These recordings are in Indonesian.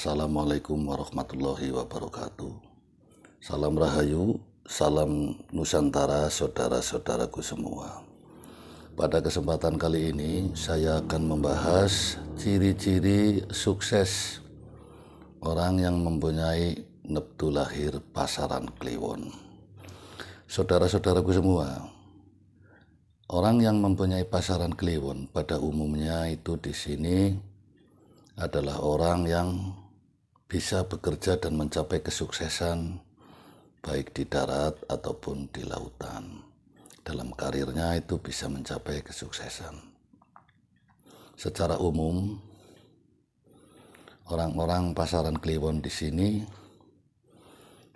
Assalamualaikum warahmatullahi wabarakatuh. Salam Rahayu, salam Nusantara, saudara-saudaraku semua. Pada kesempatan kali ini saya akan membahas ciri-ciri sukses orang yang mempunyai neptu lahir pasaran Kliwon. Saudara-saudaraku semua, orang yang mempunyai pasaran Kliwon pada umumnya itu di sini adalah orang yang bisa bekerja dan mencapai kesuksesan baik di darat ataupun di lautan. Dalam karirnya itu bisa mencapai kesuksesan. Secara umum, orang-orang pasaran Kliwon di sini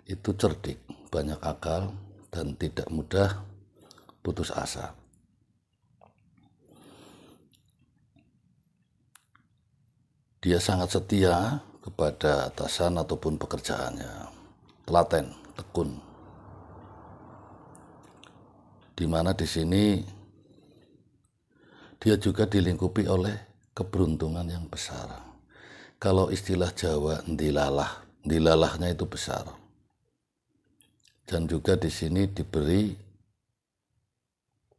itu cerdik, banyak akal, dan tidak mudah putus asa. Dia sangat setia kepada atasan ataupun pekerjaannya, telaten, tekun. Di mana di sini dia juga dilingkupi oleh keberuntungan yang besar. Kalau istilah Jawa, ndilalahnya itu besar. Dan juga di sini diberi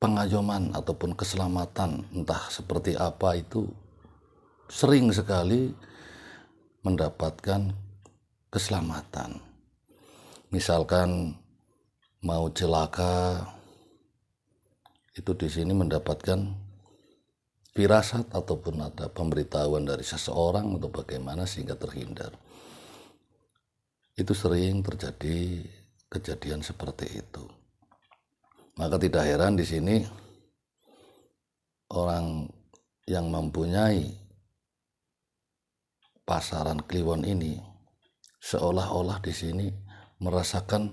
pengayoman ataupun keselamatan, entah seperti apa itu, sering sekali mendapatkan keselamatan. Misalkan mau celaka, itu di sini mendapatkan firasat ataupun ada pemberitahuan dari seseorang untuk bagaimana sehingga terhindar. Itu sering terjadi kejadian seperti itu. Maka tidak heran di sini orang yang mempunyai pasaran Kliwon ini seolah-olah di sini merasakan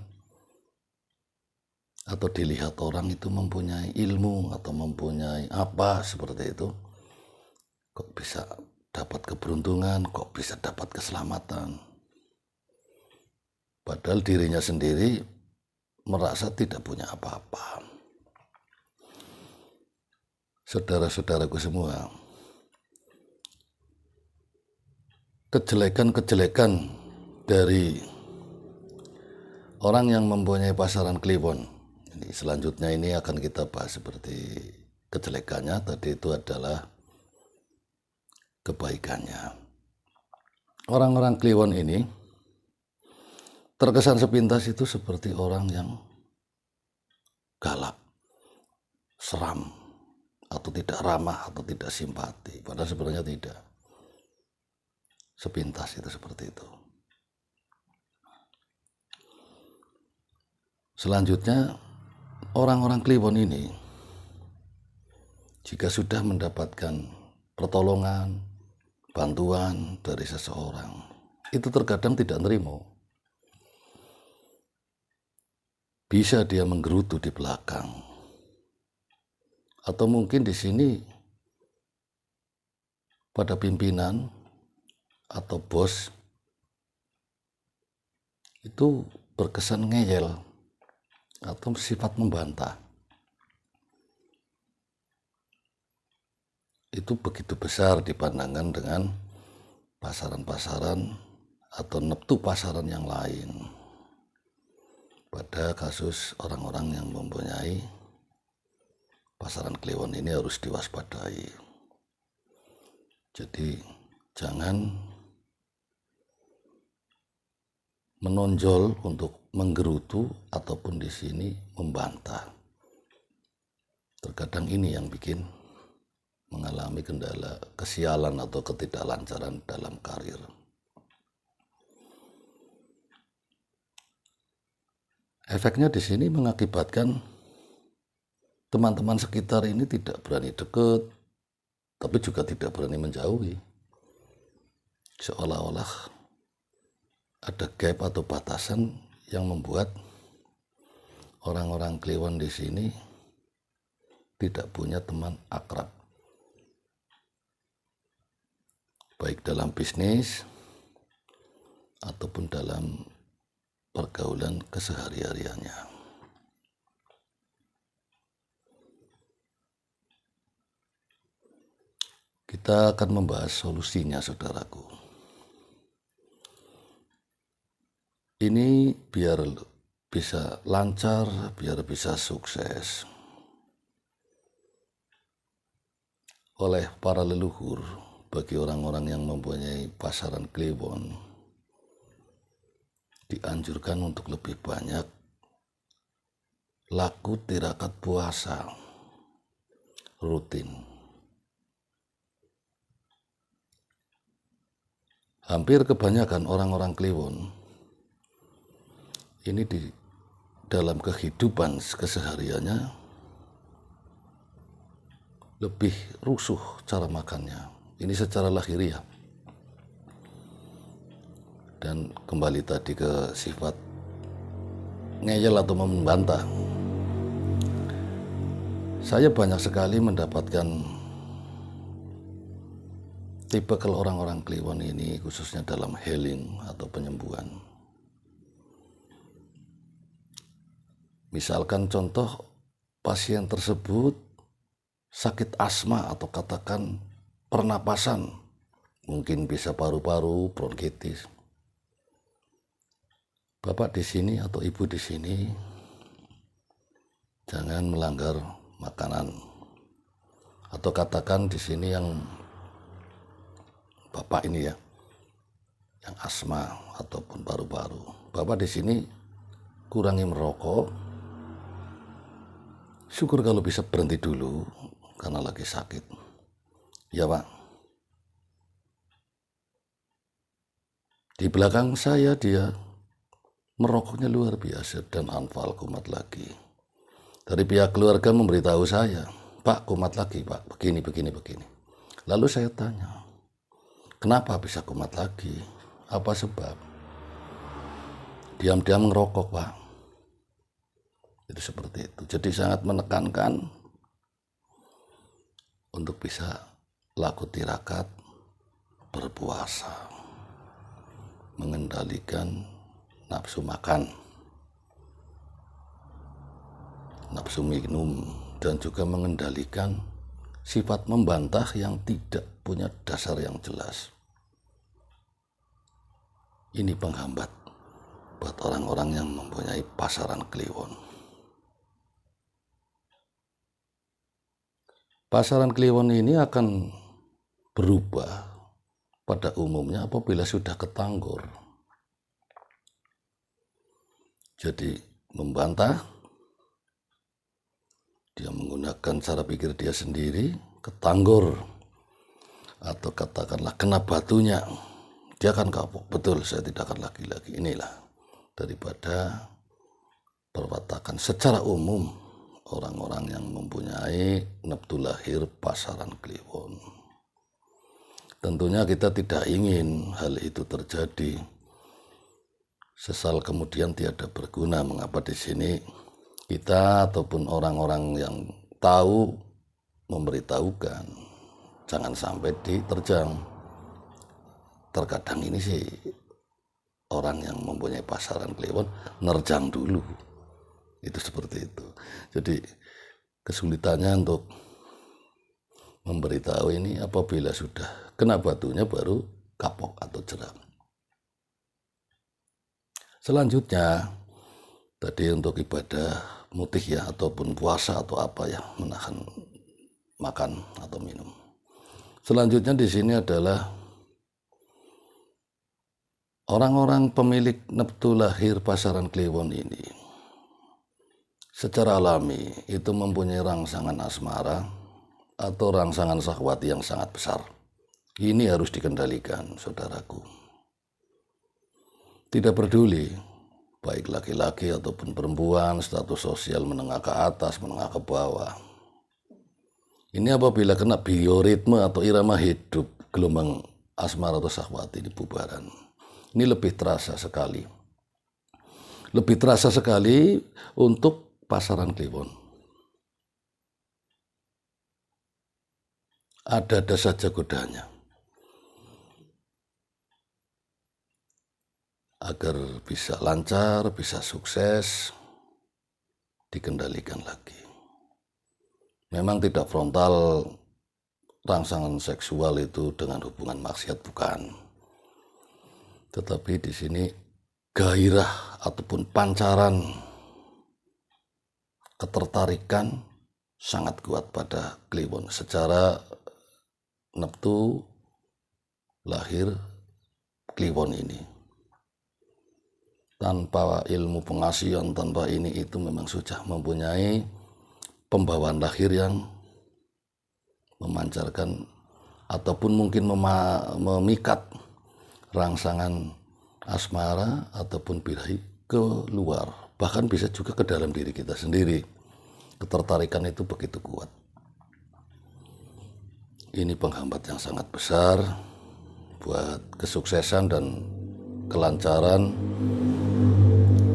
atau dilihat orang itu mempunyai ilmu atau mempunyai apa seperti itu. Kok bisa dapat keberuntungan, kok bisa dapat keselamatan. Padahal dirinya sendiri merasa tidak punya apa-apa. Saudara-saudaraku semua, kejelekan-kejelekan dari orang yang mempunyai pasaran Kliwon. Ini selanjutnya ini akan kita bahas seperti kejelekannya. Tadi itu adalah kebaikannya. Orang-orang Kliwon ini terkesan sepintas itu seperti orang yang galak, seram, atau tidak ramah, atau tidak simpati. Padahal sebenarnya tidak. Sepintas itu seperti itu. Selanjutnya, orang-orang Kliwon ini jika sudah mendapatkan pertolongan, bantuan dari seseorang, itu terkadang tidak nerima. Bisa dia menggerutu di belakang. Atau mungkin di sini pada pimpinan atau bos itu berkesan ngeyel atau sifat membantah. Itu begitu besar dipandangkan dengan pasaran-pasaran atau neptu pasaran yang lain. Pada kasus orang-orang yang mempunyai pasaran Kliwon ini harus diwaspadai. Jadi jangan menonjol untuk menggerutu ataupun di sini membantah. Terkadang ini yang bikin mengalami kendala kesialan atau ketidaklancaran dalam karir. Efeknya di sini mengakibatkan teman-teman sekitar ini tidak berani dekat, tapi juga tidak berani menjauhi. Seolah-olah ada gap atau batasan yang membuat orang-orang Kliwon di sini tidak punya teman akrab. Baik dalam bisnis ataupun dalam pergaulan kesehari-hariannya. Kita akan membahas solusinya, saudaraku. Ini biar bisa lancar, biar bisa sukses. Oleh para leluhur, bagi orang-orang yang mempunyai pasaran kliwon, dianjurkan untuk lebih banyak laku tirakat puasa rutin. Hampir kebanyakan orang-orang kliwon ini di dalam kehidupan kesehariannya lebih rusuh cara makannya. Ini secara lahiriah. Dan kembali tadi ke sifat ngeyel atau membantah. Saya banyak sekali mendapatkan tipe kalau orang-orang kliwon ini, khususnya dalam healing atau penyembuhan. Misalkan contoh, pasien tersebut sakit asma atau katakan pernapasan, mungkin bisa paru-paru, bronkitis. Bapak di sini atau ibu di sini jangan melanggar makanan. Atau katakan di sini yang Bapak ini ya, yang asma ataupun paru-paru. Bapak di sini kurangi merokok. Syukur kalau bisa berhenti dulu karena lagi sakit. Ya Pak. Di belakang saya dia merokoknya luar biasa dan anfal kumat lagi. Dari pihak keluarga memberitahu saya, Pak kumat lagi Pak, begini. Lalu saya tanya, kenapa bisa kumat lagi? Apa sebab? Diam-diam ngerokok Pak. Itu seperti itu. Jadi sangat menekankan untuk bisa laku tirakat, berpuasa, mengendalikan nafsu makan, nafsu minum, dan juga mengendalikan sifat membantah yang tidak punya dasar yang jelas. Ini penghambat buat orang-orang yang mempunyai pasaran kliwon. Pasaran kliwon ini akan berubah pada umumnya apabila sudah ketanggor. Jadi membantah, dia menggunakan cara pikir dia sendiri, ketanggor, atau katakanlah kena batunya, dia akan kapok. Betul, saya tidak akan lagi-lagi. Inilah daripada perwatakan secara umum orang-orang yang mempunyai neptu lahir pasaran kliwon. Tentunya kita tidak ingin hal itu terjadi. Sesal kemudian tiada berguna. Mengapa di sini kita ataupun orang-orang yang tahu memberitahukan jangan sampai diterjang. Terkadang ini sih orang yang mempunyai pasaran kliwon nerjang dulu. Itu seperti itu. Jadi kesulitannya untuk memberitahu ini apabila sudah kena batunya baru kapok atau jeram. Selanjutnya tadi untuk ibadah mutih ya ataupun puasa atau apa ya, menahan makan atau minum. Selanjutnya di sini adalah orang-orang pemilik neptu lahir pasaran kliwon ini secara alami itu mempunyai rangsangan asmara atau rangsangan syahwati yang sangat besar. Ini harus dikendalikan, saudaraku. Tidak peduli baik laki-laki ataupun perempuan, status sosial menengah ke atas, menengah ke bawah. Ini apabila kena bioritme atau irama hidup gelombang asmara atau syahwati di bubaran. Ini lebih terasa sekali. Lebih terasa sekali untuk pasaran kliwon. Ada saja godanya. Agar bisa lancar, bisa sukses, dikendalikan lagi. Memang tidak frontal rangsangan seksual itu dengan hubungan maksiat, bukan. Tetapi di sini gairah ataupun pancaran ketertarikan sangat kuat pada Kliwon. Secara neptu lahir Kliwon ini. Tanpa ilmu pengasihan, tanpa ini itu memang sudah mempunyai pembawaan lahir yang memancarkan ataupun mungkin memikat rangsangan asmara ataupun birahi keluar, bahkan bisa juga ke dalam diri kita sendiri. Ketertarikan itu begitu kuat. Ini penghambat yang sangat besar buat kesuksesan dan kelancaran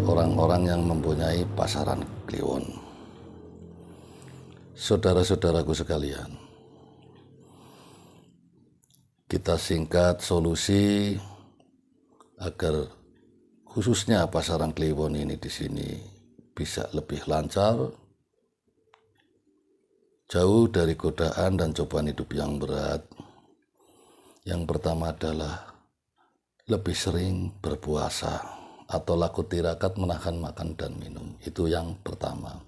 orang-orang yang mempunyai pasaran Kliwon. Saudara-saudaraku sekalian, kita singkat solusi agar khususnya pasaran Kliwon ini di sini bisa lebih lancar, jauh dari godaan dan cobaan hidup yang berat. Yang pertama adalah lebih sering berpuasa atau laku tirakat, menahan makan dan minum. Itu yang pertama.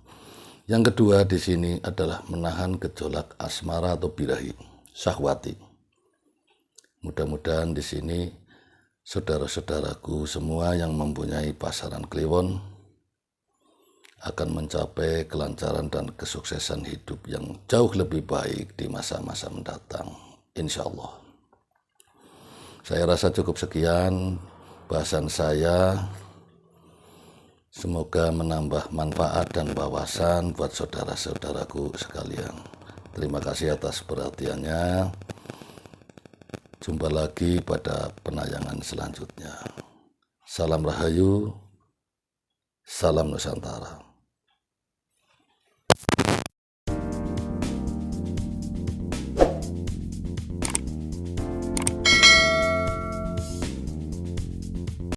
Yang kedua di sini adalah menahan gejolak asmara atau birahi, syahwati. Mudah-mudahan di sini saudara-saudaraku semua yang mempunyai pasaran Kliwon akan mencapai kelancaran dan kesuksesan hidup yang jauh lebih baik di masa-masa mendatang, insya Allah. Saya rasa cukup sekian bahasan saya. Semoga menambah manfaat dan wawasan buat saudara-saudaraku sekalian. Terima kasih atas perhatiannya. Jumpa lagi pada penayangan selanjutnya. Salam Rahayu, salam Nusantara.